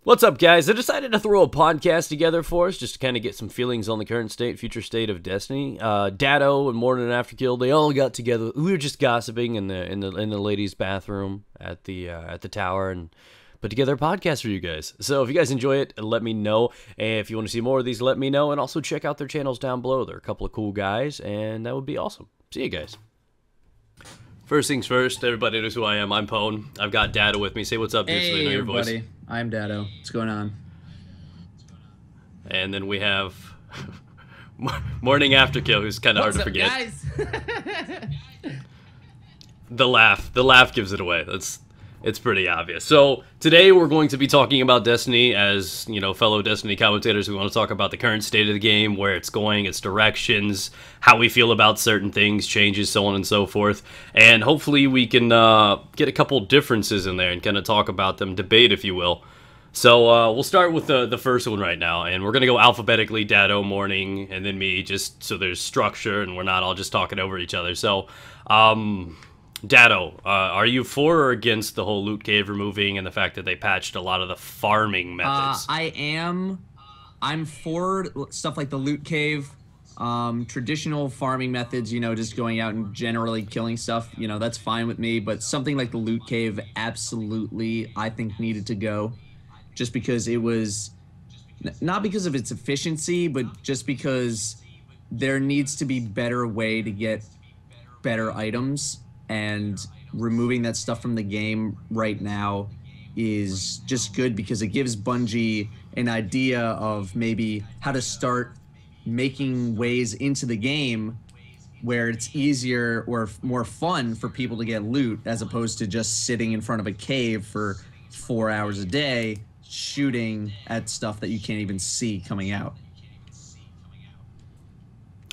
What's up, guys? I decided to throw a podcast together for us just to kind of get some feelings on the current state, future state of Destiny. Datto and MorninAfterKill, they all got together. We were just gossiping in the ladies' bathroom at the tower and put together a podcast for you guys. So if you guys enjoy it, let me know. And if you want to see more of these, let me know. And also check out their channels down below. They're a couple of cool guys, and that would be awesome. See you guys. First things first, everybody knows who I am. I'm Pone. I've got Datto with me. Say what's up, dude. So they know your voice. Everybody. I'm Datto. What's going on? And then we have MorninAfterKill, who's kind of hard to forget. Guys? The laugh gives it away. It's pretty obvious. So today we're going to be talking about Destiny. As you know, fellow Destiny commentators, we want to talk about the current state of the game, where it's going, its directions, how we feel about certain things, changes, so on and so forth. And hopefully we can get a couple differences in there and kind of talk about them, debate, if you will. So we'll start with the first one right now, and we're going to go alphabetically, Datto, Morning, and then me, just so there's structure and we're not all just talking over each other. So, Datto, are you for or against the whole loot cave removing and the fact that they patched a lot of the farming methods? I'm for stuff like the loot cave, traditional farming methods, you know, just going out and generally killing stuff, you know, that's fine with me. But something like the loot cave, absolutely, I think needed to go. Just because it was, not because of its efficiency, but just because there needs to be better way to get better items. And removing that stuff from the game right now is just good because it gives Bungie an idea of maybe how to start making ways into the game where it's easier or more fun for people to get loot, as opposed to just sitting in front of a cave for 4 hours a day shooting at stuff that you can't even see coming out.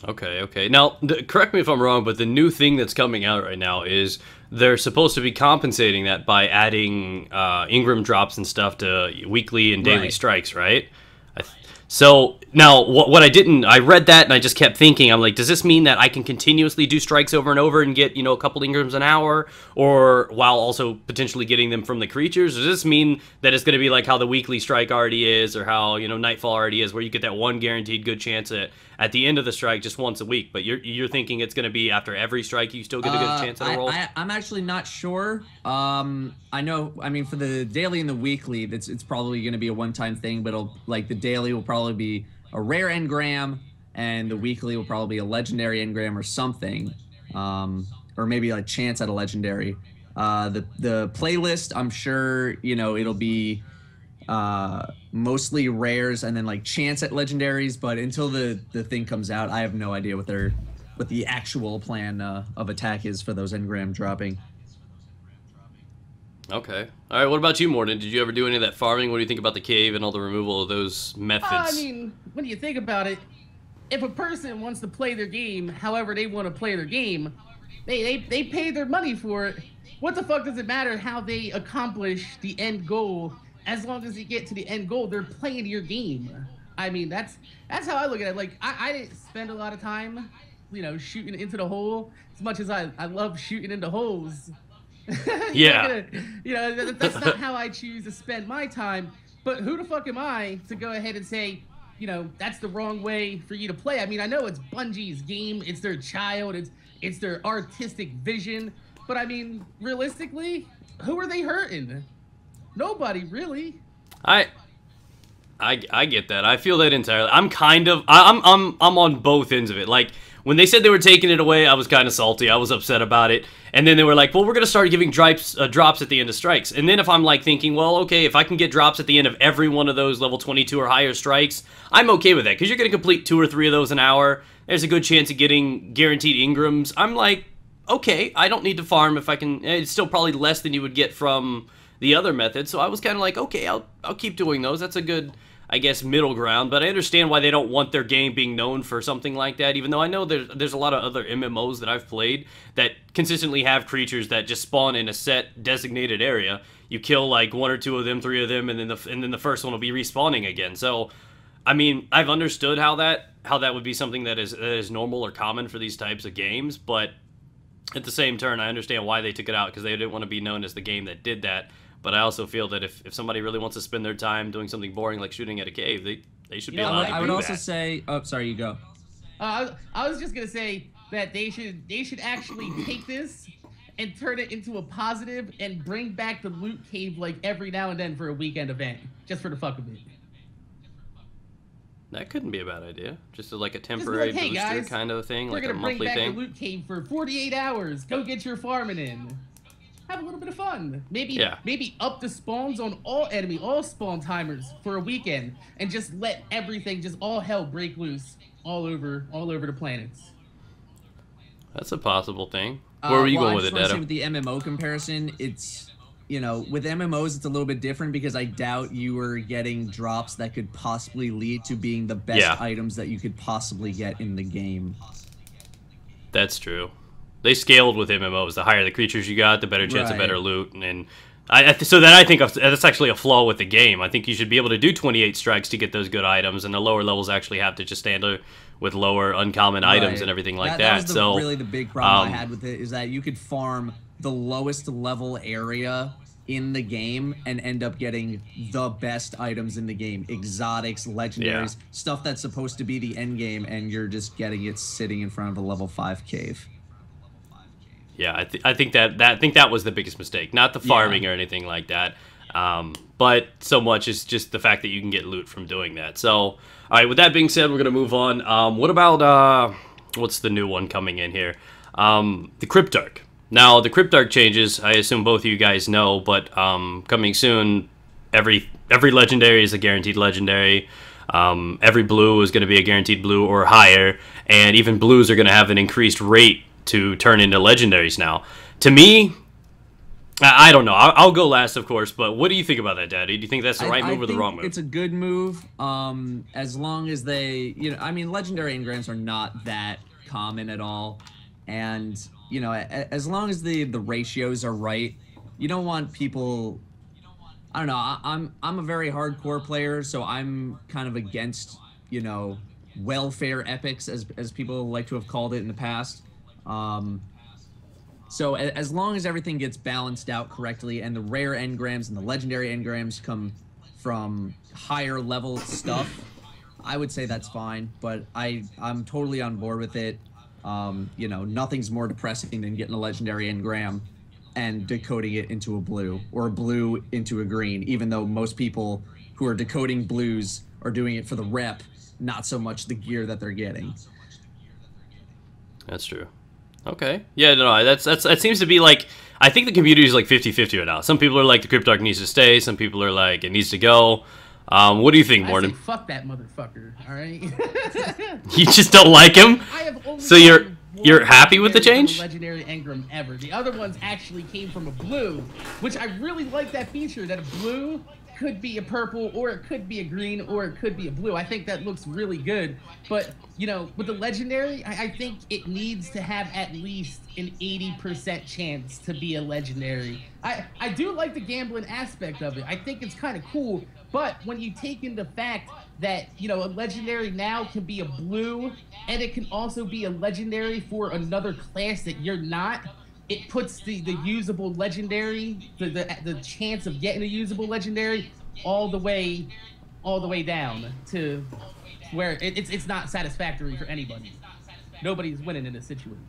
Okay. Now, correct me if I'm wrong, but the new thing that's coming out right now is they're supposed to be compensating that by adding Ingram drops and stuff to weekly and daily strikes, right? So now, I read that and I just kept thinking, I'm like, does this mean that I can continuously do strikes over and over and get, you know, a couple Ingrams an hour, or while also potentially getting them from the creatures? Does this mean that it's going to be like how the weekly strike already is, or how, you know, Nightfall already is, where you get that one guaranteed good chance at the end of the strike just once a week? But you're thinking it's going to be after every strike you still get a good chance at a roll? I'm actually not sure. I know, I mean, for the daily and the weekly, it's probably going to be a one-time thing, but the daily will probably be a rare engram, and the weekly will probably be a legendary engram or something, or maybe like chance at a legendary. The playlist, I'm sure, you know, it'll be mostly rares and then like chance at legendaries, but until the thing comes out, I have no idea what the actual plan of attack is for those engram dropping. Okay. All right, what about you, Mornin? Did you ever do any of that farming? What do you think about the cave and all the removal of those methods? I mean, when you think about it, if a person wants to play their game however they want to play their game, they pay their money for it. What the fuck does it matter how they accomplish the end goal? As long as you get to the end goal, they're playing your game. I mean, that's how I look at it. Like, I didn't spend a lot of time, you know, shooting into the hole, as much as I love shooting into holes. Yeah. You know, that's not how I choose to spend my time. But who the fuck am I to go ahead and say, you know, that's the wrong way for you to play? I mean, I know it's Bungie's game, it's their child, it's their artistic vision. But I mean, realistically, who are they hurting? Nobody, really. I get that. I feel that entirely. I'm on both ends of it. Like, when they said they were taking it away, I was kind of salty. I was upset about it. And then they were like, well, we're going to start giving drops at the end of strikes. And then if I'm like thinking, well, okay, if I can get drops at the end of every one of those level 22 or higher strikes, I'm okay with that. Because you're going to complete 2 or 3 of those an hour. There's a good chance of getting guaranteed Ingrams. I'm like, okay, I don't need to farm if I can. It's still probably less than you would get from the other method. So I was kind of like, okay, I'll keep doing those. That's a good, I guess, middle ground. But I understand why they don't want their game being known for something like that, even though I know there's a lot of other MMOs that I've played that consistently have creatures that just spawn in a set designated area. You kill like 1 or 2 of them, 3 of them, and then the first one will be respawning again. So I mean, I've understood how that would be something that is normal or common for these types of games, but at the same turn, I understand why they took it out, because they didn't want to be known as the game that did that. But I also feel that if somebody really wants to spend their time doing something boring like shooting at a cave, they should be allowed to do that. I would also say, oh, sorry, you go. I was just gonna say that they should actually take this and turn it into a positive and bring back the loot cave like every now and then for a weekend event, just for the fuck of it. That couldn't be a bad idea. Just like a temporary hey, booster guys, kind of thing, like a monthly We're gonna bring back thing. the loot cave for 48 hours. Go get your farming in. Have a little bit of fun. Maybe up the spawns on all spawn timers for a weekend, and just let everything, just all hell break loose all over the planets. That's a possible thing. Where were you going with it, Datto? With the MMO comparison, it's, you know, with MMOs it's a little bit different because I doubt you are getting drops that could possibly lead to being the best items that you could possibly get in the game. That's true. They scaled with MMOs. The higher the creatures you got, the better chance of better loot. And so then I think that's actually a flaw with the game. I think you should be able to do 28 strikes to get those good items, and the lower levels actually have to just stand with lower uncommon items and everything like that. That was really the big problem I had with it, is that you could farm the lowest level area in the game and end up getting the best items in the game. Exotics, legendaries, stuff that's supposed to be the end game, and you're just getting it sitting in front of a level 5 cave. Yeah, I think that was the biggest mistake. Not the farming or anything like that, but so much is just the fact that you can get loot from doing that. So, all right, with that being said, we're gonna move on. What about what's the new one coming in here? The Cryptarch. Now, the Cryptarch changes, I assume both of you guys know, but coming soon, every legendary is a guaranteed legendary. Every blue is going to be a guaranteed blue or higher, and even blues are going to have an increased rate to turn into legendaries now. To me, I don't know. I'll go last, of course, but what do you think about that, Daddy? Do you think that's the right move or the wrong move? It's a good move, as long as they, you know, I mean, legendary engrams are not that common at all, and, you know, as long as the ratios are right, you don't want people, I don't know, I'm a very hardcore player, so I'm kind of against, you know, welfare epics, as people like to have called it in the past. So as long as everything gets balanced out correctly and the rare engrams and the legendary engrams come from higher level stuff, I would say that's fine, but I'm totally on board with it. You know, nothing's more depressing than getting a legendary engram and decoding it into a blue, or a blue into a green, even though most people who are decoding blues are doing it for the rep, not so much the gear that they're getting. That's true. Okay. Yeah, no, that seems to be like, I think the community is like 50-50 right now. Some people are like, the Cryptarch needs to stay. Some people are like, it needs to go. What do you think, Mornin? Fuck that motherfucker, all right? You just don't like him? So you're happy with the change? Legendary engram ever. The other ones actually came from a blue, which I really like that feature, that a blue could be a purple, or it could be a green, or it could be a blue. I think that looks really good. But, you know, with the legendary, I think it needs to have at least an 80% chance to be a legendary. I do like the gambling aspect of it. I think it's kind of cool. But when you take into fact that, you know, a legendary now can be a blue, and it can also be a legendary for another class that you're not, it puts the usable legendary, the chance of getting a usable legendary all the way down to where it's not satisfactory for anybody. Nobody's winning in this situation.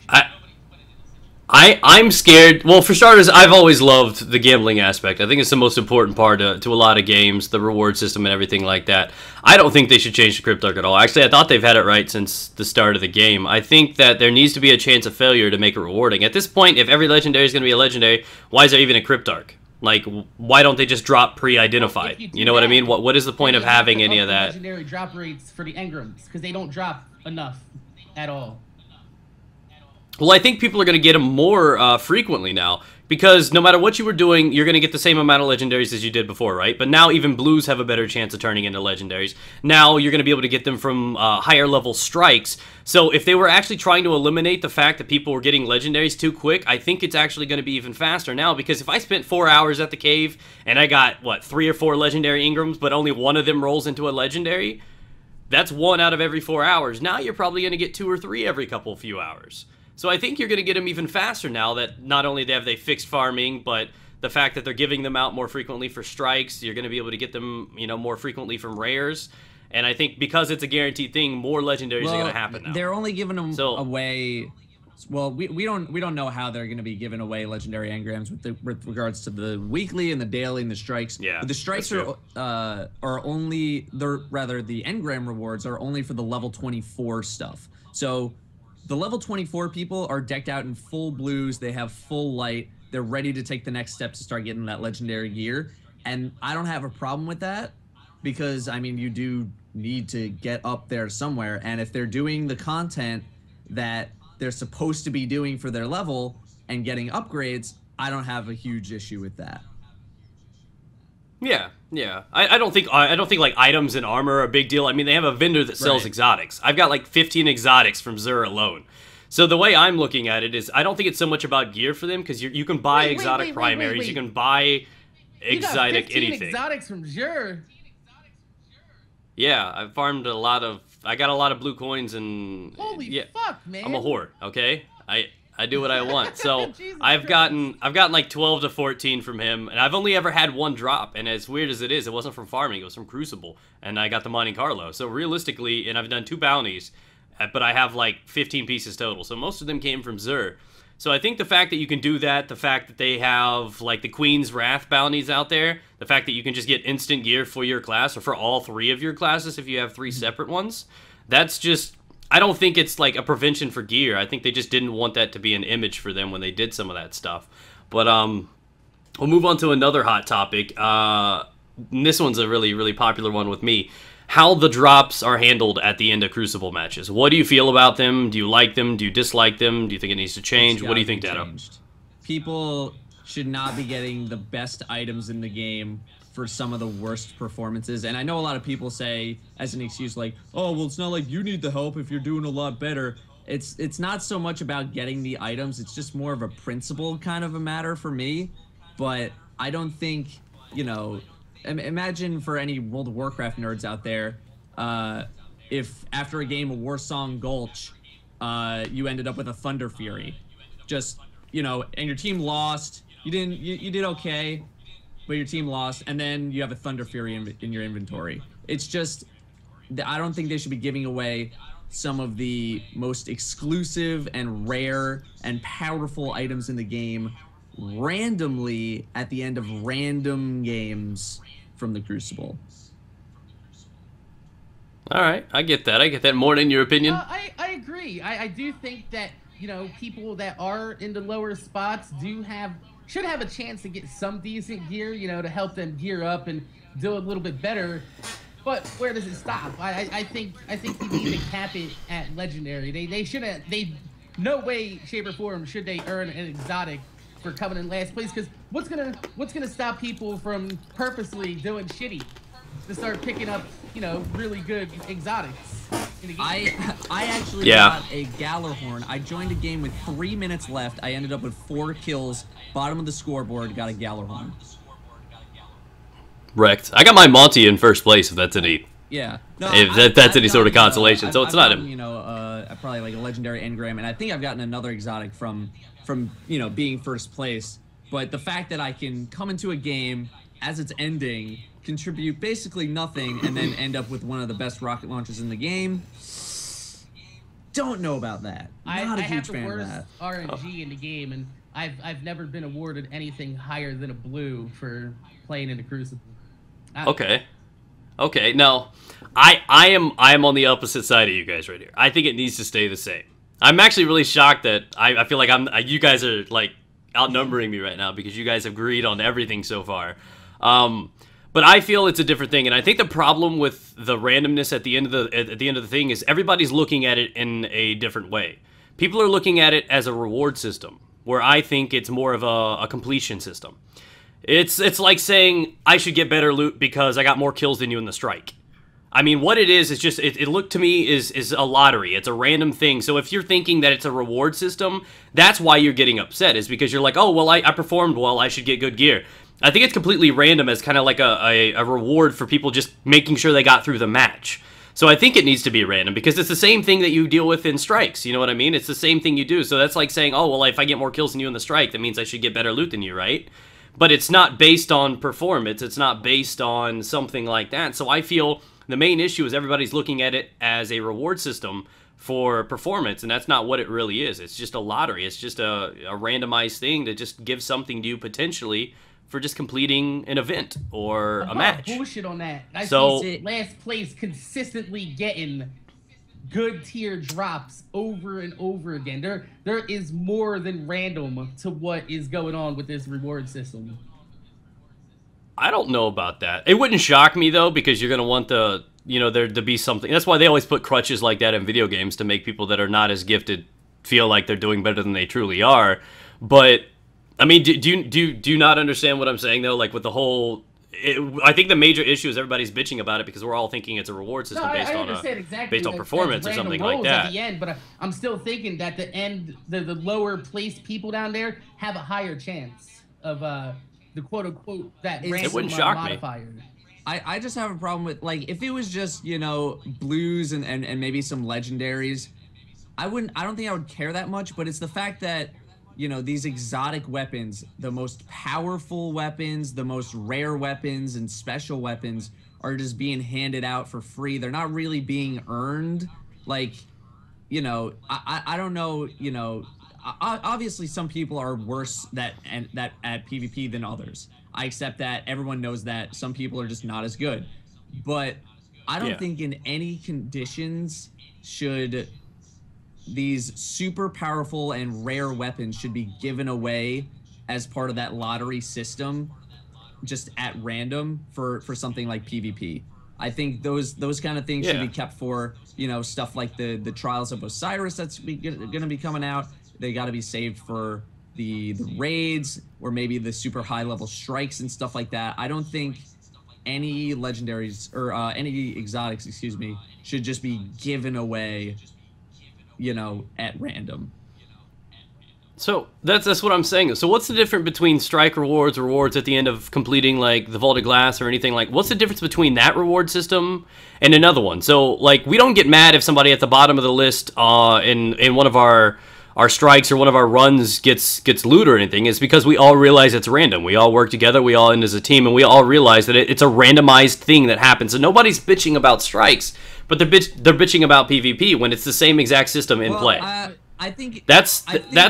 I'm scared. Well, for starters, I've always loved the gambling aspect. I think it's the most important part to a lot of games, the reward system and everything like that. I don't think they should change the Cryptarch at all. Actually, I thought they've had it right since the start of the game. I think that there needs to be a chance of failure to make it rewarding. At this point, if every legendary is going to be a legendary, why is there even a Cryptarch? Like, why don't they just drop pre-identified? You know what I mean? What is the point of having any of that? Legendary drop rates for the engrams, because they don't drop enough at all. Well, I think people are going to get them more frequently now, because no matter what you were doing, you're going to get the same amount of legendaries as you did before, right? But now even blues have a better chance of turning into legendaries. Now you're going to be able to get them from higher level strikes. So if they were actually trying to eliminate the fact that people were getting legendaries too quick, I think it's actually going to be even faster now, because if I spent 4 hours at the cave and I got, what, 3 or 4 legendary engrams, but only one of them rolls into a legendary, that's 1 out of every 4 hours. Now you're probably going to get 2 or 3 every few hours. So I think you're going to get them even faster now that not only have they fixed farming, but The fact that they're giving them out more frequently for strikes, you're going to be able to get them, you know, more frequently from rares. And I think because it's a guaranteed thing, more legendaries are going to happen now. They're only giving them away. Well, we don't know how they're going to be giving away legendary engrams with regards to the weekly and the daily and the strikes. Yeah, but the strikes are only the engram rewards are only for the level 24 stuff. So the level 24 people are decked out in full blues. They have full light. They're ready to take the next step to start getting that legendary gear. And I don't have a problem with that because, I mean, you do need to get up there somewhere. And if they're doing the content that they're supposed to be doing for their level and getting upgrades, I don't have a huge issue with that. Yeah, yeah. I don't think like items and armor are a big deal. I mean, they have a vendor that sells exotics. I've got like 15 exotics from Xur alone. So the way I'm looking at it is, I don't think it's so much about gear for them, because you can buy exotic primaries, you can buy exotic anything. Exotics from Xur. Yeah, I've farmed a lot of. I got a lot of blue coins and. Holy fuck, man! I'm a whore. Okay, I do what I want. So I've gotten like 12 to 14 from him, and I've only ever had one drop. And as weird as it is, it wasn't from farming; it was from Crucible, and I got the Monte Carlo. So realistically, and I've done 2 bounties. But I have like 15 pieces total, so most of them came from Xur. So I think the fact that you can do that, the fact that they have like the Queen's Wrath bounties out there, the fact that you can just get instant gear for your class, or for all 3 of your classes if you have 3 separate ones, that's just, I don't think it's like a prevention for gear. I think they just didn't want that to be an image for them when they did some of that stuff. But we'll move on to another hot topic. This one's a really, really popular one with me. How the drops are handled at the end of Crucible matches. What do you feel about them? Do you like them? Do you dislike them? Do you think it needs to change? What do you think, Datto? People should not be getting the best items in the game for some of the worst performances. And I know a lot of people say as an excuse like, oh, well, it's not like you need the help if you're doing a lot better. It's not so much about getting the items. It's just more of a principle kind of a matter for me. But I don't think, you know... Imagine for any World of Warcraft nerds out there, if after a game of Warsong Gulch, you ended up with a Thunder Fury, just, you know, and your team lost. You did okay, but your team lost, and then you have a Thunder Fury in your inventory. It's just, I don't think they should be giving away some of the most exclusive and rare and powerful items in the game randomly at the end of random games from the Crucible. All right, I get that. I get that. Mornin, your opinion? I agree. I do think that, you know, people that are in the lower spots should have a chance to get some decent gear, you know, to help them gear up and do a little bit better. But where does it stop? I think you need to cap it at legendary. They shouldn't. No way, shape, or form should they earn an exotic for coming in last place, because what's gonna stop people from purposely doing shitty to start picking up, you know, really good exotics in the game? I actually got a Gallarhorn. I joined a game with 3 minutes left. I ended up with 4 kills, bottom of the scoreboard, got a Gallarhorn. Wrecked. I got my Monty in first place, if that's any. Yeah. No, if that's any sort of consolation. So it's not him. You know, probably like a legendary engram, and I think I've gotten another exotic from you know, being first place. But the fact that I can come into a game as it's ending, contribute basically nothing, and then end up with one of the best rocket launches in the game, don't know about that. Not a huge fan of that. I have the worst RNG in the game, and I've never been awarded anything higher than a blue for playing in the Crucible. Okay. Okay, now, I am on the opposite side of you guys right here. I think it needs to stay the same. I'm actually really shocked that I feel like you guys are like outnumbering me right now, because you guys have agreed on everything so far. But I feel it's a different thing, and I think the problem with the randomness at the end of the thing is everybody's looking at it in a different way. People are looking at it as a reward system, where I think it's more of a completion system. It's like saying I should get better loot because I got more kills than you in the strike. I mean, what it is just, it looked to me is a lottery. It's a random thing. So if you're thinking that it's a reward system, that's why you're getting upset, is because you're like, oh, well, I performed well, I should get good gear. I think it's completely random as kind of like a reward for people just making sure they got through the match. So I think it needs to be random, because it's the same thing that you deal with in strikes, you know what I mean? It's the same thing you do. So that's like saying, oh, well, if I get more kills than you in the strike, that means I should get better loot than you, right? but it's not based on performance. It's not based on something like that. So I feel the main issue is everybody's looking at it as a reward system for performance, and that's not what it really is. It's just a lottery. It's just a randomized thing that just gives something to you potentially for just completing an event or a match. Bullshit on that. I So see last place consistently getting good tier drops over and over again. There is more than random to what is going on with this reward system. I don't know about that. It wouldn't shock me though, because you're gonna want the there to be something. That's why they always put crutches like that in video games to make people that are not as gifted feel like they're doing better than they truly are. But I mean, do you not understand what I'm saying though? Like with the whole, I think the major issue is everybody's bitching about it because we're all thinking it's a reward system based on performance or something like that. At the end, but I'm still thinking that the lower placed people down there have a higher chance of the quote unquote that random it wouldn't shock modifier. me. I just have a problem with, like, if it was just, blues and maybe some legendaries, I don't think I would care that much, but it's the fact that, these exotic weapons, the most powerful weapons, the most rare weapons and special weapons are just being handed out for free. They're not really being earned. Like, I don't know, obviously some people are worse at PvP than others. I accept that. Everyone knows that. Some people are just not as good. But I don't think in any conditions should these super powerful and rare weapons should be given away as part of that lottery system just at random for something like PvP. I think those kind of things should be kept for, stuff like the Trials of Osiris that's going to be coming out. They got to be saved for the raids or maybe the super high level strikes and stuff like that. I don't think any legendaries or any exotics, excuse me, should just be given away, at random. So that's what I'm saying. So what's the difference between strike rewards at the end of completing like the Vaulted Glass or anything like? What's the difference between that reward system and another one? So like we don't get mad if somebody at the bottom of the list in one of our strikes or one of our runs gets loot or anything. It's because we all realize it's random. We all work together, we all end as a team, and we all realize that it's a randomized thing that happens. So nobody's bitching about strikes, but they're bitching about PvP when it's the same exact system in play. I think that's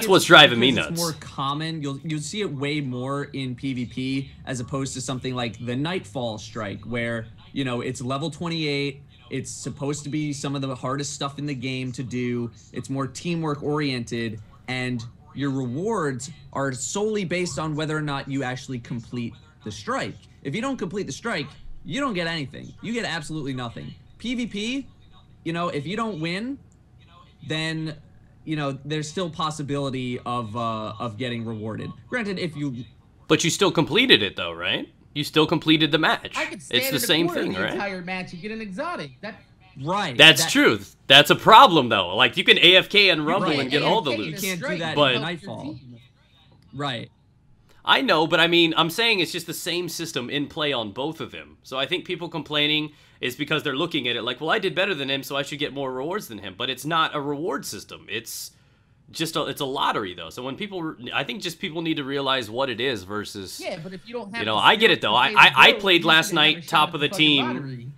what's driving me nuts. It's more common. You'll see it way more in PvP as opposed to something like the Nightfall strike, where it's level 28. It's supposed to be some of the hardest stuff in the game to do. It's more teamwork oriented, and your rewards are solely based on whether or not you actually complete the strike. If you don't complete the strike, you don't get anything. You get absolutely nothing. PvP, if you don't win, then there's still possibility of getting rewarded. Granted, but you still completed it though, right? You still completed the match. I could stand it's the same thing, the right? Entire match and get an exotic. That's true. That's a problem though. Like you can AFK and rumble and get all the loot. You can't do that in Nightfall. Right. I know, but I mean, I'm saying it's just the same system in play on both of them. So I think people complaining is because they're looking at it like, well, I did better than him, so I should get more rewards than him. But it's not a reward system. It's just it's a lottery though. So when I think just people need to realize what it is versus. Yeah, but if you don't have, I get it though. I played last night, top of the team. Lottery.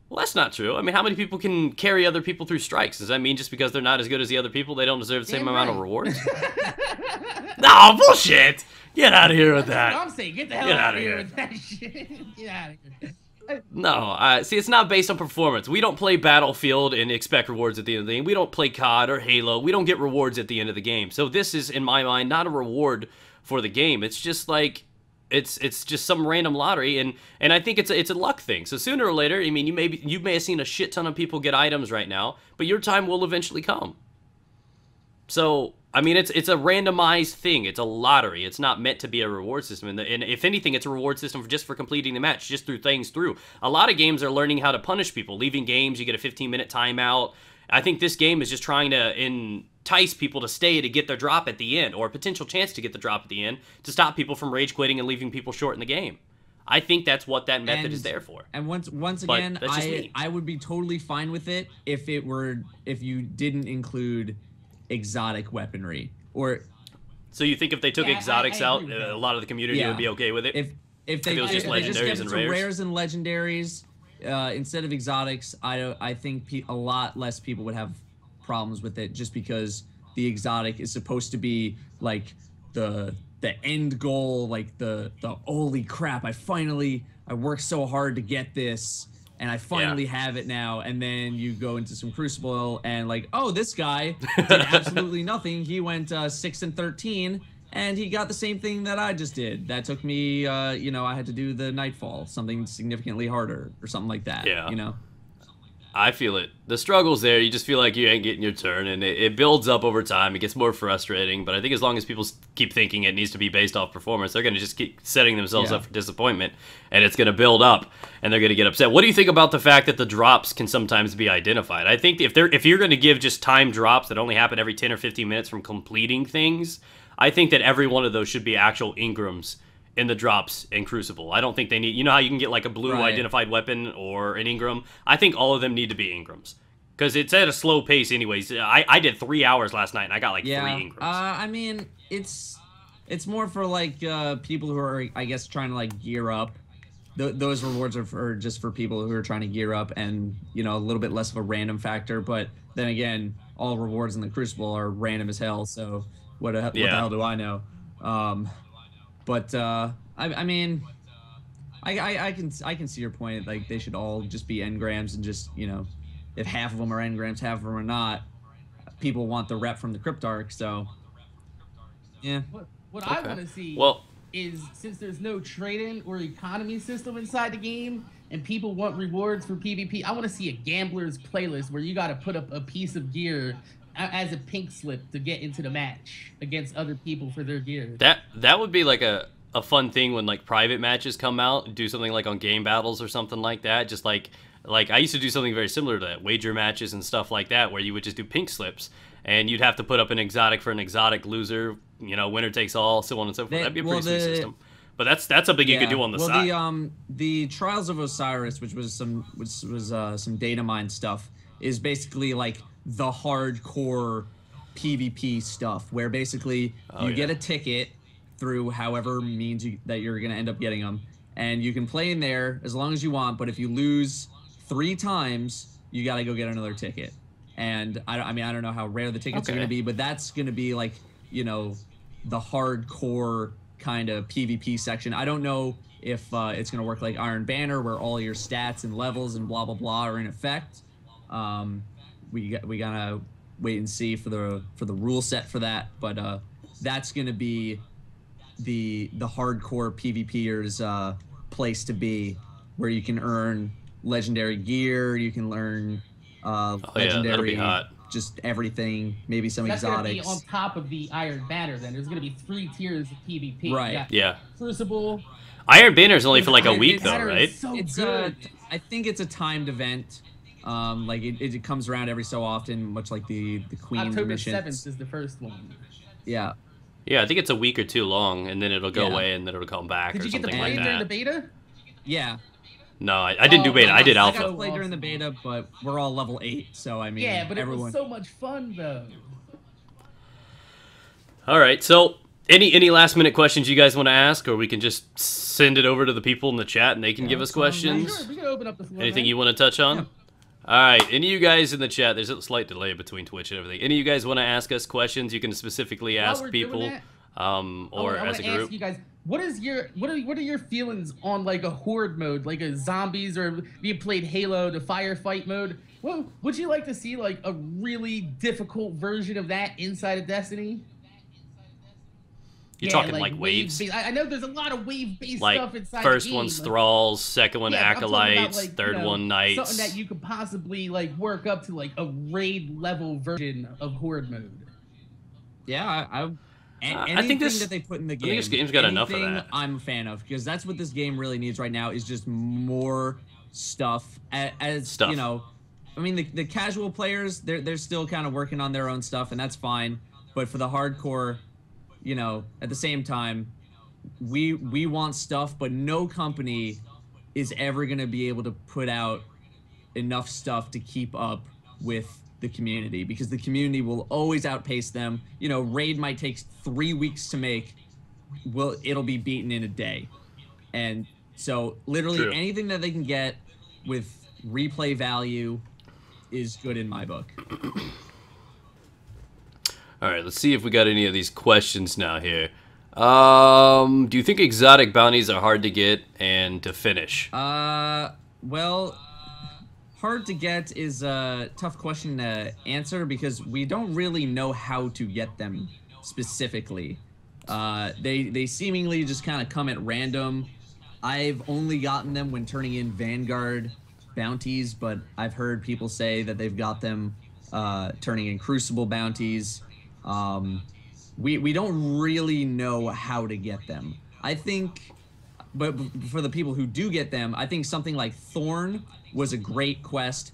Well, that's not true. I mean, how many people can carry other people through strikes? Does that mean just because they're not as good as the other people, they don't deserve the same amount of rewards? No, bullshit! Get out of here with that. I'm saying, get the hell out of here with that shit. Get out of here. No, see, it's not based on performance. We don't play Battlefield and expect rewards at the end of the game. We don't play COD or Halo. We don't get rewards at the end of the game. So this is, in my mind, not a reward for the game. It's just like, it's just some random lottery, and I think it's a luck thing. So sooner or later, I mean, you may have seen a shit ton of people get items right now, but your time will eventually come. So I mean, it's a randomized thing. It's a lottery. It's not meant to be a reward system. And if anything, it's a reward system just for completing the match, just through things through. A lot of games are learning how to punish people. Leaving games, you get a 15-minute timeout. I think this game is just trying to entice people to stay to get their drop at the end, or a potential chance to get the drop at the end, to stop people from rage quitting and leaving people short in the game. I think that's what that method is there for. And once again, I would be totally fine with it if you didn't include exotic weaponry, or So you think if they took exotics I out, agree with that. a lot of the community would be okay with it? If they it was just if they just legendaries kept it and to rares? rares and legendaries instead of exotics, I think a lot less people would have problems with it, just because the exotic is supposed to be like the end goal, like the holy crap, I worked so hard to get this and I finally have it now. And then you go into some Crucible and like, oh, this guy did absolutely nothing. He went 6 and 13 and he got the same thing that I just did. That took me, you know, I had to do the Nightfall, something significantly harder or something like that. Yeah. You know? I feel it. The struggle's there. You just feel like you ain't getting your turn, and it builds up over time. It gets more frustrating, but I think as long as people keep thinking it needs to be based off performance, they're going to just keep setting themselves up for disappointment, and it's going to build up, and they're going to get upset. What do you think about the fact that the drops can sometimes be identified? I think if you're going to give just time drops that only happen every 10 or 15 minutes from completing things, I think that every one of those should be actual Ingrams in the drops in Crucible. I don't think they need, you know how you can get like a blue identified weapon or an Ingram? I think all of them need to be Ingrams. Because it's at a slow pace anyways. I did 3 hours last night and I got like 3 Ingrams. I mean, it's more for like people who are, I guess, trying to like gear up. Those rewards are just for people who are trying to gear up and, you know, a little bit less of a random factor. But then again, all rewards in the Crucible are random as hell. So what the hell do I know? But I mean, I can see your point. Like they should all just be engrams, and just, you know, if half of them are engrams, half of them are not. People want the rep from the Cryptarch, so yeah. What I want to see is, since there's no trade-in or economy system inside the game, and people want rewards for PvP, I want to see a gambler's playlist where you got to put up a piece of gear as a pink slip to get into the match against other people for their gear. That would be like a fun thing when like private matches come out, do something like on game battles or something like that. Just like I used to do something very similar to that, wager matches and stuff like that, where you would just do pink slips and you'd have to put up an exotic for an exotic loser, you know, winner takes all, so on and so forth. That'd be a pretty sweet system. But that's something you could do on the side. The Trials of Osiris, which was some data mine stuff, is basically like the hardcore PvP stuff, where basically you get a ticket through however means that you're going to end up getting them, and you can play in there as long as you want, but if you lose 3 times, you got to go get another ticket. And I mean, I don't know how rare the tickets are going to be, but that's going to be like, you know, the hardcore kind of PvP section. I don't know if it's going to work like Iron Banner, where all your stats and levels and blah blah blah are in effect. We gotta wait and see for the rule set for that, but that's gonna be the hardcore PvPers place to be, where you can earn legendary gear, you can learn legendary, just everything, maybe some exotics. That's gonna be on top of the Iron Banner. Then there's gonna be 3 tiers of PvP. Right. Yeah. Crucible. Iron Banner is only for like a week though, right? So it's good. I think it's a timed event. Like it comes around every so often, much like the Queen's missions. October 7th is the first one. Yeah. Yeah, I think it's a week or 2 long, and then it'll go away, and then it'll come back or something like that. Did you get to play during the beta? Yeah. No, I didn't do beta. I did alpha. I got to play during the beta, but we're all level 8, so I mean, yeah, but everyone... it was so much fun though. All right, so any last minute questions you guys want to ask, or we can just send it over to the people in the chat and they can give us questions. Sure, we can open up the floor. Anything you want to touch on? Yeah. All right, any of you guys in the chat, there's a slight delay between Twitch and everything. Any of you guys want to ask us questions, you can specifically ask people, or as a group. Ask you guys, what are your feelings on like a horde mode, like a zombies, or if you played Halo, the firefight mode? Well, would you like to see like a really difficult version of that inside of Destiny? You're talking like waves? I know there's a lot of wave-based like stuff inside first the game. one's Thralls, second one Acolytes, like, third one Knights. Something that you could possibly like work up to like a raid-level version of Horde mode. Yeah, I think that they put in the game. I think this game's got enough of that. I'm a fan of, because that's what this game really needs right now, is just more stuff. You know, I mean, the casual players, they're still kind of working on their own stuff, and that's fine. But for the hardcore, you know, at the same time, we want stuff, but no company is ever going to be able to put out enough stuff to keep up with the community, because the community will always outpace them. You know, raid might take 3 weeks to make. Well, it'll be beaten in a day. And so literally True. anything that they can get with replay value is good in my book. All right, let's see if we got any of these questions now here. Do you think exotic bounties are hard to get and to finish? Well, hard to get is a tough question to answer because we don't really know how to get them specifically. They seemingly just kind of come at random. I've only gotten them when turning in Vanguard bounties, but I've heard people say that they've got them turning in Crucible bounties. We don't really know how to get them. I think, but for the people who do get them, I think something like Thorn was a great quest,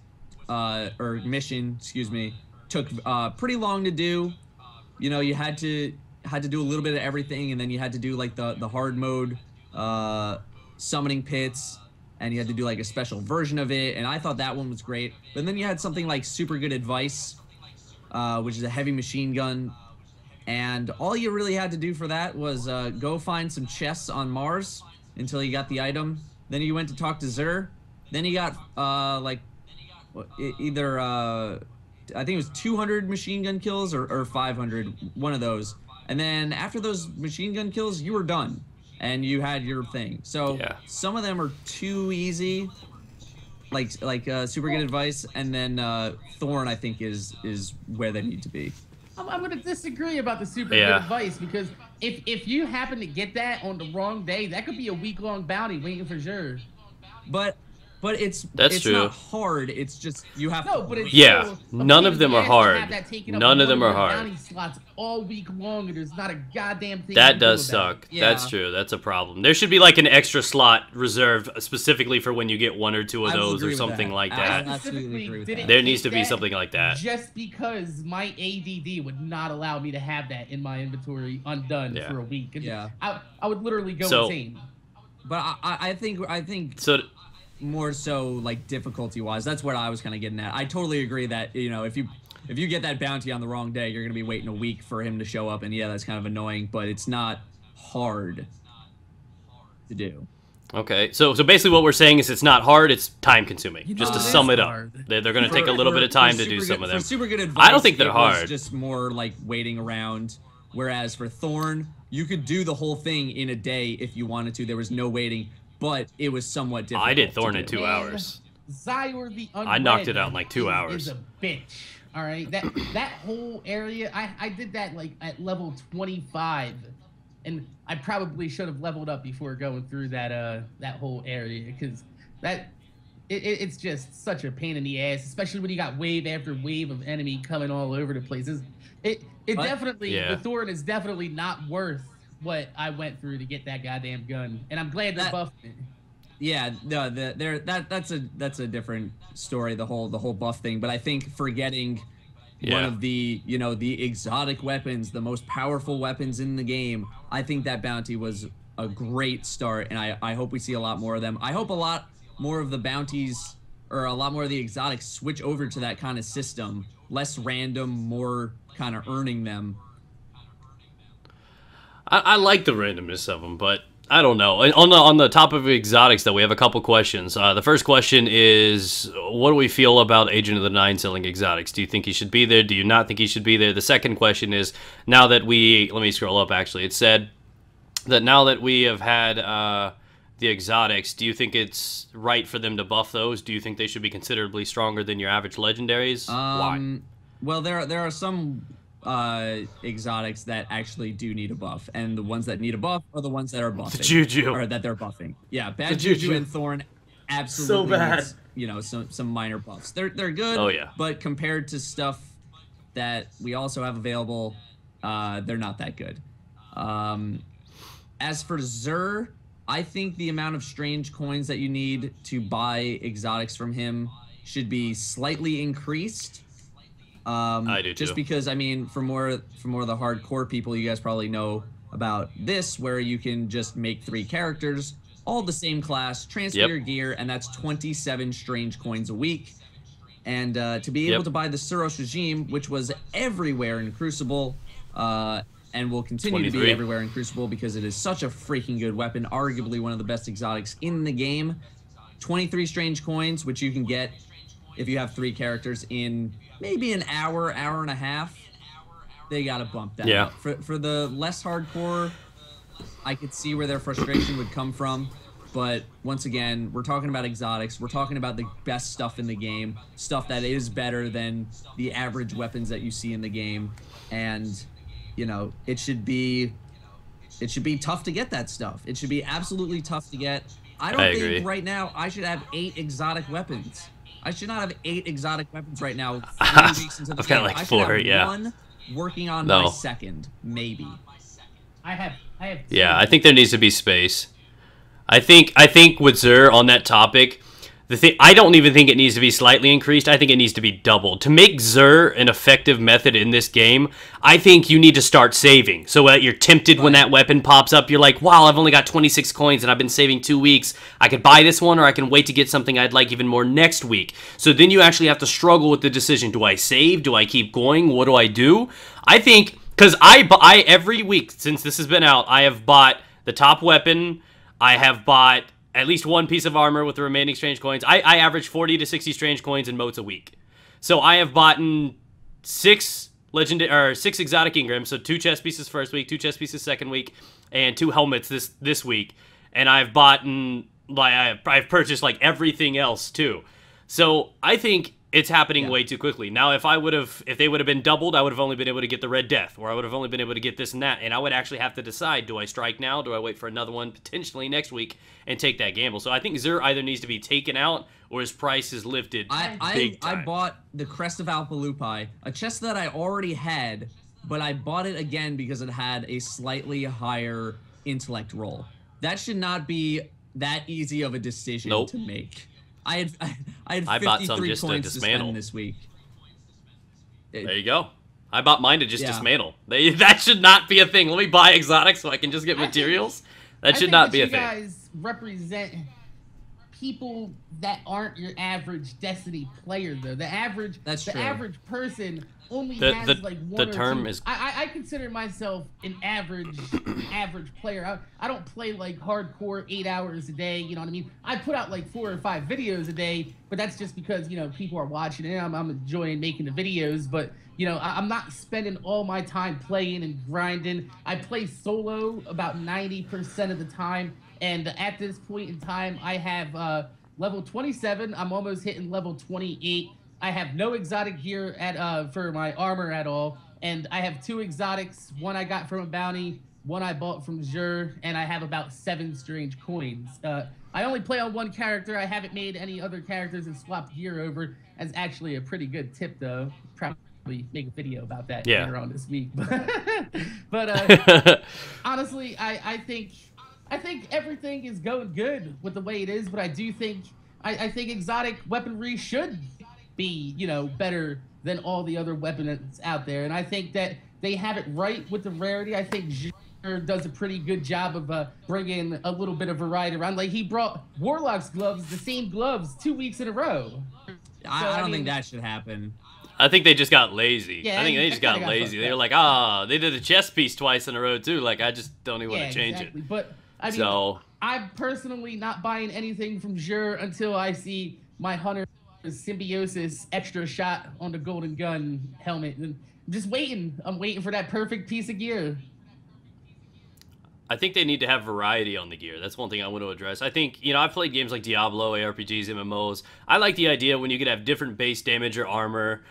or mission, excuse me. Took pretty long to do. You know, you had to do a little bit of everything, and then you had to do like the hard mode summoning pits, and you had to do like a special version of it, and I thought that one was great. But then you had something like Super Good Advice, which is a heavy machine gun, and all you really had to do for that was go find some chests on Mars until you got the item. Then you went to talk to Xur. Then you got like either I think it was 200 machine gun kills or 500, one of those. And then after those machine gun kills, you were done, and you had your thing. So yeah. Some of them are too easy, like Super Good Advice, and then Thorn I think is where they need to be. I'm gonna disagree about the Super Good Advice, because if you happen to get that on the wrong day, that could be a week-long bounty waiting for sure. But it's true. Not hard. It's just you have to. But it's yeah, still, none of them are hard. None of them are hard. Bounty slots all week long, and there's not a goddamn thing. That does suck. Yeah. That's true. That's a problem. There should be like an extra slot reserved specifically for when you get one or two of those or something like that. I absolutely agree with that. There needs to be something like that. Just because my ADD would not allow me to have that in my inventory undone for a week. Yeah. I would literally go insane. But I think so. More so like difficulty wise, that's what I was kind of getting at. I totally agree that, you know, if you get that bounty on the wrong day, you're gonna be waiting a week for him to show up, and yeah, that's kind of annoying, but it's not hard to do. Okay, so basically what we're saying is it's not hard, it's time consuming. Just to sum it up, hard. they're going to take a little bit of time to do some of them. For Super Good Advice, I don't think they're hard. It's just more like waiting around. Whereas for Thorn, you could do the whole thing in a day if you wanted to. There was no waiting, but it was somewhat difficult. I did Thorn in 2 hours. Zyre the Unread, I knocked it out in like 2 hours. Is a bitch. All right, that whole area, I did that like at level 25, and I probably should have leveled up before going through that whole area, because it's just such a pain in the ass, especially when you got wave after wave of enemy coming all over the place. It definitely, the Thorn is definitely not worth what I went through to get that goddamn gun, and I'm glad they buffed it. Yeah, no, that's a different story, the whole buff thing. But I think for getting one of the, you know, the exotic weapons, the most powerful weapons in the game, I think that bounty was a great start, and I hope we see a lot more of them. I hope a lot more of the bounties, or a lot more of the exotics, switch over to that kind of system, less random, more kind of earning them. I like the randomness of them, but I don't know. On the top of exotics, though, we have a couple questions. The first question is, what do we feel about Agent of the Nine selling exotics? Do you think he should be there? Do you not think he should be there? The second question is, now that we... Let me scroll up, actually. It said that now that we have had the exotics, do you think it's right for them to buff those? Do you think they should be considerably stronger than your average legendaries? Why? Well, there are some... exotics that actually do need a buff, and the ones that need a buff are the ones that are buffing. The Juju. Or that they're buffing. Yeah, bad Juju and Thorn absolutely so bad. Needs, you know, some minor buffs. They're good, oh, yeah. But compared to stuff that we also have available, they're not that good. As for Xur, I think the amount of strange coins that you need to buy exotics from him should be slightly increased. I do just too. because, I mean, for more of the hardcore people, you guys probably know about this, where you can just make 3 characters, all the same class, transfer your gear, and that's 27 strange coins a week. And to be able to buy the Suros regime, which was everywhere in Crucible, and will continue to be everywhere in Crucible because it is such a freaking good weapon, arguably one of the best exotics in the game. 23 strange coins, which you can get if you have 3 characters in maybe an hour, hour and a half. They gotta bump that up. For the less hardcore, I could see where their frustration would come from. But once again, we're talking about exotics. We're talking about the best stuff in the game, stuff that is better than the average weapons that you see in the game. And, you know, it should be tough to get that stuff. It should be absolutely tough to get. I don't think right now I should have 8 exotic weapons. I should not have 8 exotic weapons right now. 3 weeks into the game. Like I should 4, have 1 working on my second, maybe. I have. Yeah, I think there needs to be space. I think with Xur on that topic, I don't even think it needs to be slightly increased. I think it needs to be doubled. To make Xur an effective method in this game, I think you need to start saving. So that you're tempted when that weapon pops up. You're like, wow, I've only got 26 coins and I've been saving 2 weeks. I could buy this one or I can wait to get something I'd like even more next week. So then you actually have to struggle with the decision. Do I save? Do I keep going? What do I do? I think, because I every week since this has been out, I have bought the top weapon. I have bought at least 1 piece of armor with the remaining strange coins. I average 40 to 60 strange coins and motes a week. So I have bought 6 exotic engrams, so 2 chest pieces first week, 2 chest pieces second week, and 2 helmets this week. And I've bought I've purchased like everything else too. So I think it's happening way too quickly. Now, if they would have been doubled, I would have only been able to get the Red Death, or I would have only been able to get this and that, and I would actually have to decide, do I strike now, do I wait for another one potentially next week and take that gamble? So I think Xur either needs to be taken out or his price is lifted big time. I bought the Crest of Alpalupai, a chest that I already had, but I bought it again because it had a slightly higher intellect roll. That should not be that easy of a decision to make. I had 53 coins to spend this week. There you go. I bought mine to just dismantle. That should not be a thing. Let me buy exotics so I can just get materials. That should not be a thing. You guys represent people that aren't your average Destiny player, though. The average person only has like 1 or 2. Term is. I consider myself an average player. I don't play like hardcore 8 hours a day. You know what I mean? I put out like 4 or 5 videos a day, but that's just because, you know, people are watching it. I'm enjoying making the videos, but you know, I'm not spending all my time playing and grinding. I play solo about 90% of the time, and at this point in time, I have level 27. I'm almost hitting level 28. I have no exotic gear for my armor at all, and I have 2 exotics. 1 I got from a bounty, 1 I bought from Xur, and I have about 7 strange coins. I only play on 1 character. I haven't made any other characters and swapped gear over. That's actually a pretty good tip, though. Probably make a video about that later on this week. But honestly, I think everything is going good with the way it is, but I do think I think exotic weaponry should be, you know, better than all the other weapons out there, and I think that they have it right with the rarity. I think Xur does a pretty good job of bringing a little bit of variety around. Like, he brought Warlock's gloves, the same gloves, 2 weeks in a row. I don't think that should happen. I think they just got lazy. Yeah, I think they just got lazy. They were like, they did a chest piece twice in a row too. Like, I just don't even want to change it. But I mean, I'm personally not buying anything from Xur until I see my Hunter Symbiosis extra shot on the Golden Gun helmet. And I'm just waiting. I'm waiting for that perfect piece of gear. I think they need to have variety on the gear. That's one thing I want to address. I think, you know, I've played games like Diablo, ARPGs, MMOs. I like the idea when you could have different base damage or armor,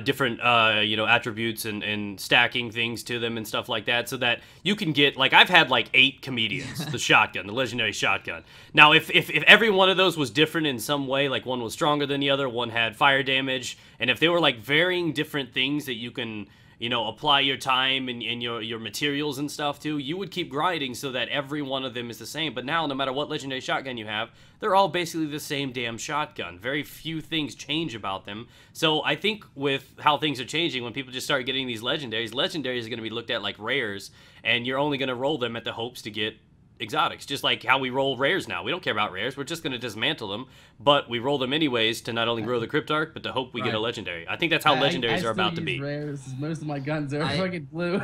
different, you know, attributes and stacking things to them and stuff like that, so that you can get, like, I've had like 8 comedians, the shotgun, the legendary shotgun. Now, if every one of those was different in some way, like one was stronger than the other, one had fire damage, and if they were like varying different things that you can, you know, apply your time and your materials and stuff to, you would keep grinding so that every one of them is the same. But now, no matter what legendary shotgun you have, they're all basically the same damn shotgun. Very few things change about them. So I think with how things are changing, when people just start getting these legendaries are going to be looked at like rares, and you're only going to roll them at the hopes to get exotics, just like how we roll rares now. We don't care about rares. We're just going to dismantle them, but we roll them anyways to not only grow the crypt arc, but to hope we get a legendary. I think that's how legendaries are about to be. Rares. Most of my guns are fucking blue.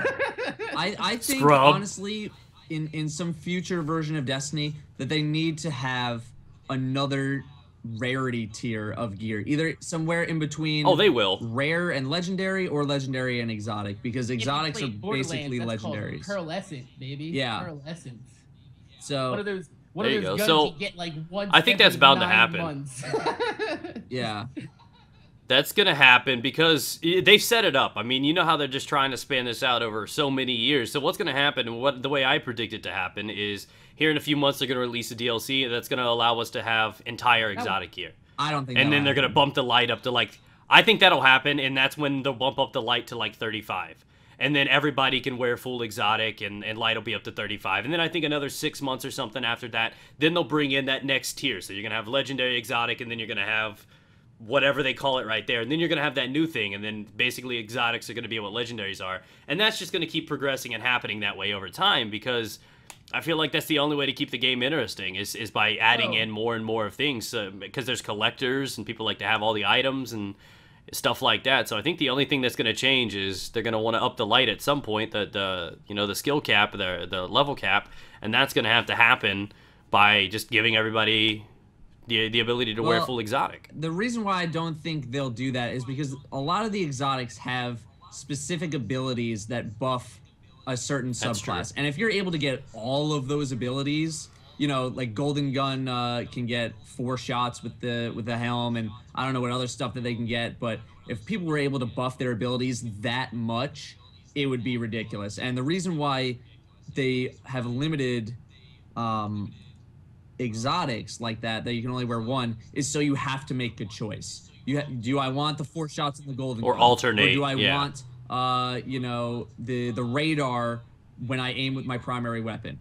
I think, Scrub. honestly, in some future version of Destiny, that they need to have another rarity tier of gear, either somewhere in between they will rare and legendary, or legendary and exotic, because exotics are basically legendaries. Pearlescent, baby. Yeah. Pearlescent. So one of those there guns you get like once I think that's every bound to 9 happen. months. yeah. That's going to happen because they've set it up. I mean, you know how they're just trying to span this out over so many years. So what's going to happen, and the way I predict it to happen, is here in a few months they're going to release a DLC that's going to allow us to have entire exotic gear. I don't think and then they're going to bump the light up to like, I think that'll happen, and that's when they'll bump up the light to like 35. And then everybody can wear full exotic, and light will be up to 35. And then I think another 6 months or something after that, then they'll bring in that next tier. So you're going to have legendary exotic, and then you're going to have whatever they call it right there, and then you're going to have that new thing, and then basically exotics are going to be what legendaries are, and that's just going to keep progressing and happening that way over time, because I feel like that's the only way to keep the game interesting, is by adding in more and more of things, because there's collectors, and people like to have all the items and stuff like that. So I think the only thing that's going to change is they're going to want to up the light at some point, the skill cap, the level cap, and that's going to have to happen by just giving everybody the ability to wear full exotic. The reason why I don't think they'll do that is because a lot of the exotics have specific abilities that buff a certain subclass. And if you're able to get all of those abilities, like Golden Gun can get 4 shots with the helm, and I don't know what other stuff that they can get, but if people were able to buff their abilities that much, it would be ridiculous. And the reason why they have limited exotics like that you can only wear 1 is so you have to make a choice. Do I want the 4 shots in the Golden Gun? Alternate, or do I want the radar when I aim with my primary weapon?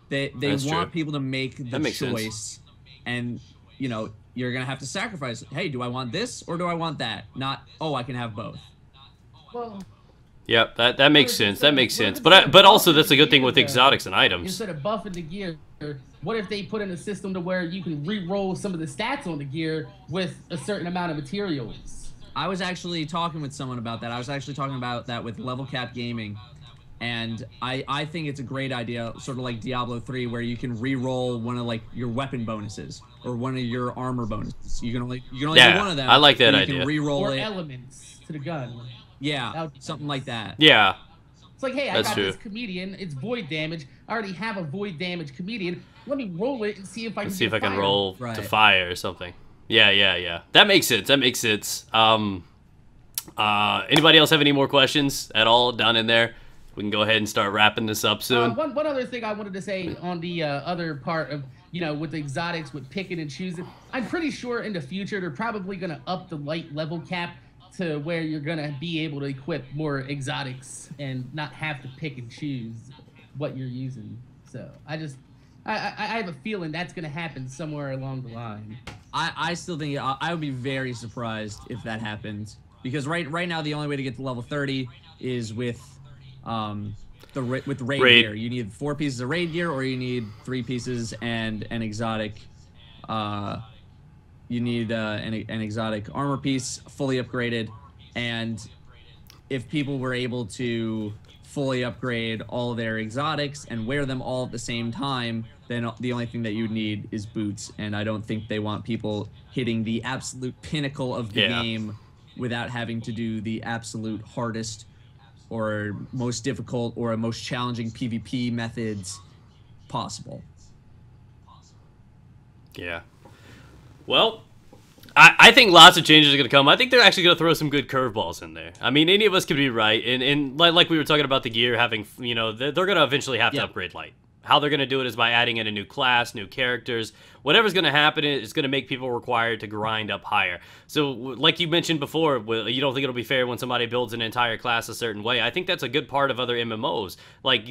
They want people to make the choice, and you're gonna have to sacrifice. Hey, do I want this or do I want that? Not, oh, I can have both. Well, yep, that makes sense. That makes sense. But also that's a good thing with exotics and items. Instead of buffing the gear, what if they put in a system to where you can re-roll some of the stats on the gear with a certain amount of materials? I was actually talking with someone about that. I was actually talking about that with Level Cap Gaming, and I think it's a great idea, sort of like Diablo 3, where you can re-roll one of like your weapon bonuses or one of your armor bonuses. You can only do one of them. I like that you idea. Can re-roll or it. elements to the gun. Yeah, something like that. Yeah. It's like, hey, I got this comedian. It's void damage. I already have a void damage comedian. Let me roll it and see if I can. See if I can roll to fire or something. Yeah. That makes sense. Anybody else have any more questions at all down in there? We can go ahead and start wrapping this up soon. One other thing I wanted to say on the other part of, with the exotics, with picking and choosing. I'm pretty sure in the future they're probably going to up the light level cap to where you're going to be able to equip more exotics and not have to pick and choose what you're using. So I have a feeling that's going to happen somewhere along the line. I still think I would be very surprised if that happens, because right now the only way to get to level 30 is with raid gear. You need 4 pieces of raid gear, or you need 3 pieces and an exotic. You need an exotic armor piece, fully upgraded, and if people were able to fully upgrade all their exotics and wear them all at the same time, then the only thing that you need is boots. And I don't think they want people hitting the absolute pinnacle of the game without having to do the absolute hardest or most difficult or most challenging PvP methods possible. Yeah. Well, I think lots of changes are going to come. I think they're actually going to throw some good curveballs in there. I mean, any of us could be right. And like we were talking about the gear having, they're going to eventually have to upgrade light. How they're going to do it is by adding in a new class, new characters. Whatever's going to happen is going to make people required to grind up higher. So, like you mentioned before, you don't think it'll be fair when somebody builds an entire class a certain way. I think that's a good part of other MMOs. Like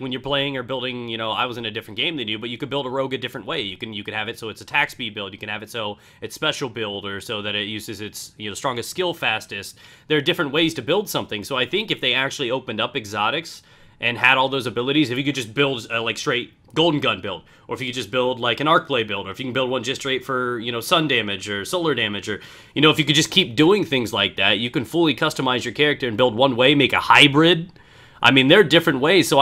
when you're playing or building, I was in a different game than you, but you could build a rogue a different way. You could have it so it's attack speed build. You can have it so it's special build, or so that it uses its strongest skill fastest. There are different ways to build something. So I think if they actually opened up exotics and had all those abilities, if you could just build like straight golden gun build, or if you could just build like an arc blade build, or if you can build one just straight for, you know, sun damage or solar damage, or, you know, if you could just keep doing things like that, you can fully customize your character and build one way, make a hybrid. I mean, there are different ways. So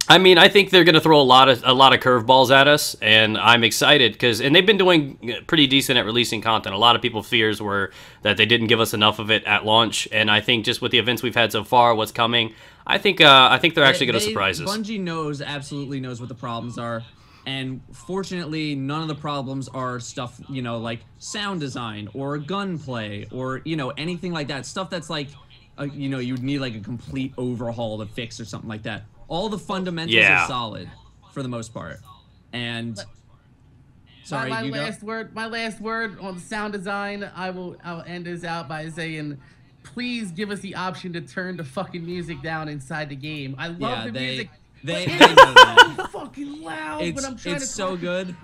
I mean, I think they're going to throw a lot of curveballs at us, and I'm excited and they've been doing pretty decent at releasing content. A lot of people's fears were that they didn't give us enough of it at launch, and I think just with the events we've had so far, what's coming, I think they're actually going to surprise us. Bungie absolutely knows what the problems are, and fortunately, none of the problems are stuff, you know, like sound design or gunplay or, you know, anything like that. Stuff that's like, you know, you'd need like a complete overhaul to fix or something like that. All the fundamentals are solid for the most part. And sorry, my last word on sound design, I'll end this out by saying, please give us the option to turn the fucking music down inside the game. I love the music. They know that. So fucking loud when I'm trying to so good.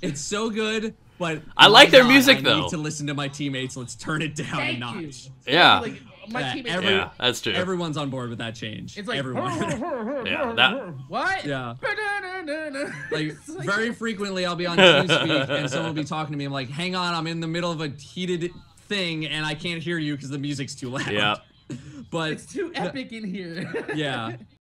It's so good, but I like their music though. I need to listen to my teammates. Let's turn it down a notch. Yeah. Like, yeah, that's true. Everyone's on board with that change. It's like everyone. What? Yeah. Like It's like, very frequently, I'll be on TeamSpeak and someone will be talking to me. I'm like, "Hang on, I'm in the middle of a heated thing and I can't hear you because the music's too loud." Yeah. But it's too epic in here. Yeah.